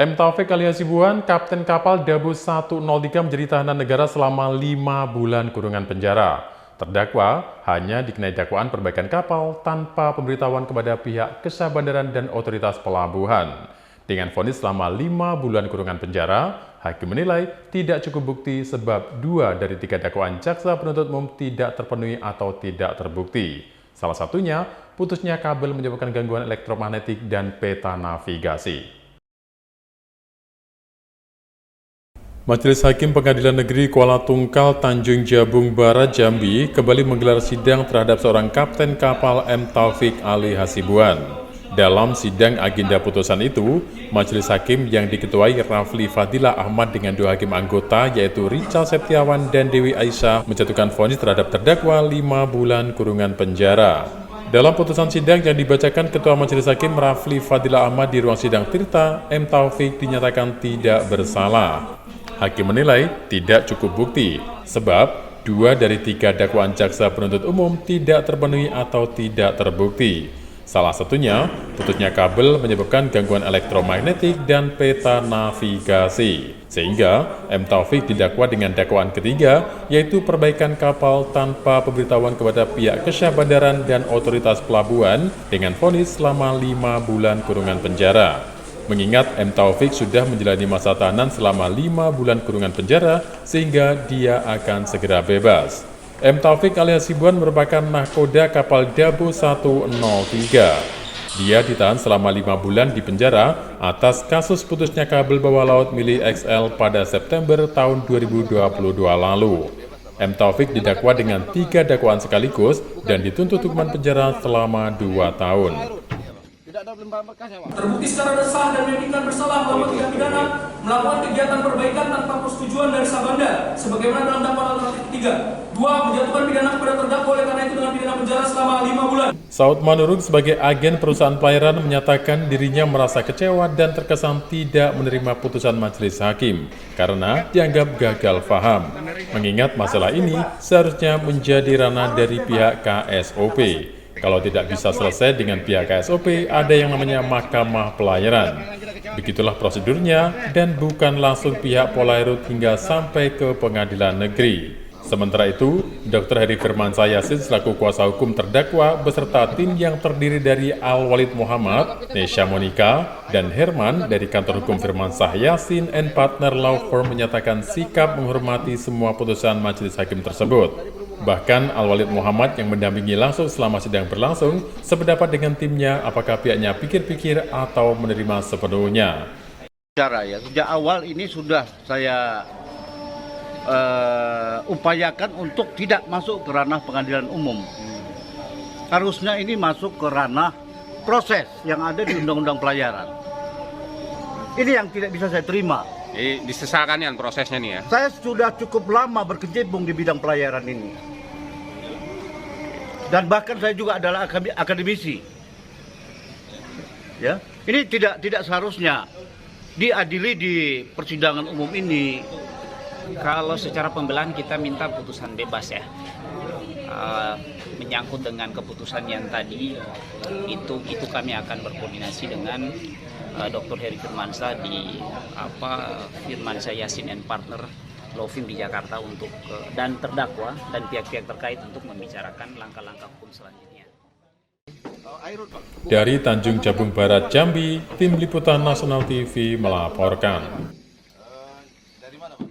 M. Taufik alias Hasibuan, Kapten Kapal Dabu 103 menjadi tahanan negara selama 5 bulan kurungan penjara. Terdakwa hanya dikenai dakwaan perbaikan kapal tanpa pemberitahuan kepada pihak Kesah Bandaran dan otoritas pelabuhan. Dengan vonis selama 5 bulan kurungan penjara, hakim menilai tidak cukup bukti sebab 2 dari 3 dakwaan jaksa penuntut umum tidak terpenuhi atau tidak terbukti. Salah satunya, putusnya kabel menyebabkan gangguan elektromagnetik dan peta navigasi. Majelis Hakim Pengadilan Negeri Kuala Tungkal, Tanjung Jabung Barat, Jambi kembali menggelar sidang terhadap seorang kapten kapal M. Taufik Ali Hasibuan. Dalam sidang agenda putusan itu, Majelis Hakim yang diketuai Rafli Fadilah Ahmad dengan 2 hakim anggota yaitu Richard Septiawan dan Dewi Aisyah menjatuhkan vonis terhadap terdakwa 5 bulan kurungan penjara. Dalam putusan sidang yang dibacakan Ketua Majelis Hakim Rafli Fadilah Ahmad di ruang sidang Tirta, M. Taufik dinyatakan tidak bersalah. Hakim menilai tidak cukup bukti, sebab 2 dari 3 dakwaan jaksa penuntut umum tidak terpenuhi atau tidak terbukti. Salah satunya, putusnya kabel menyebabkan gangguan elektromagnetik dan peta navigasi. Sehingga, M. Taufik didakwa dengan dakwaan ketiga, yaitu perbaikan kapal tanpa pemberitahuan kepada pihak Kesah Bandaran dan otoritas pelabuhan dengan vonis selama 5 bulan kurungan penjara. Mengingat M. Taufik sudah menjalani masa tahanan selama 5 bulan kurungan penjara, sehingga dia akan segera bebas. M. Taufik alias Hasibuan merupakan nahkoda kapal Dabu 103. Dia ditahan selama 5 bulan di penjara atas kasus putusnya kabel bawah laut milik XL pada September tahun 2022 lalu. M. Taufik didakwa dengan 3 dakwaan sekaligus dan dituntut hukuman penjara selama 2 tahun. Terbukti secara sah dan meyakinkan bersalah bahwa tindak pidana melakukan kegiatan perbaikan tanpa persetujuan dari Sabanda, sebagaimana dalam dakwaan alternatif ketiga. 2. Menjatuhkan pidana kepada terdakwa oleh karena itu dengan pidana penjara selama 5 bulan. Saud Manurung sebagai agen perusahaan pelayaran menyatakan dirinya merasa kecewa dan terkesan tidak menerima putusan majelis hakim karena dianggap gagal paham. Mengingat masalah ini seharusnya menjadi ranah dari pihak KSOP. Kalau tidak bisa selesai dengan pihak KSOP, ada yang namanya Mahkamah Pelayaran. Begitulah prosedurnya dan bukan langsung pihak Polairut hingga sampai ke pengadilan negeri. Sementara itu, Dr. Heri Firmansyah Yassin selaku kuasa hukum terdakwa beserta tim yang terdiri dari Al-Walid Muhammad, Nesha Monika, dan Herman dari kantor hukum Firmansyah Yassin and Partner Law Firm menyatakan sikap menghormati semua putusan majelis hakim tersebut. Bahkan Al-Walid Muhammad yang mendampingi langsung selama sidang berlangsung sependapat dengan timnya apakah pihaknya pikir-pikir atau menerima sepenuhnya. Sejak awal ini sudah saya upayakan untuk tidak masuk ke ranah pengadilan umum. Harusnya ini masuk ke ranah proses yang ada di Undang-Undang Pelayaran. Ini yang tidak bisa saya terima. Disesalkan ya prosesnya nih ya? Saya sudah cukup lama berkecimpung di bidang pelayaran ini. Dan bahkan saya juga adalah akademisi. Ya, ini tidak seharusnya diadili di persidangan umum ini. Kalau secara pembelaan kita minta putusan bebas ya. Menyangkut dengan keputusan yang tadi itu kami akan berkoordinasi dengan Dr. Heri Firmansyah di Firmansyah Yassin and Partner Law Firm di Jakarta untuk dan terdakwa dan pihak-pihak terkait untuk membicarakan langkah-langkah hukum selanjutnya. Dari Tanjung Jabung Barat, Jambi, Tim Liputan Nasional TV melaporkan. Dari mana, Pak?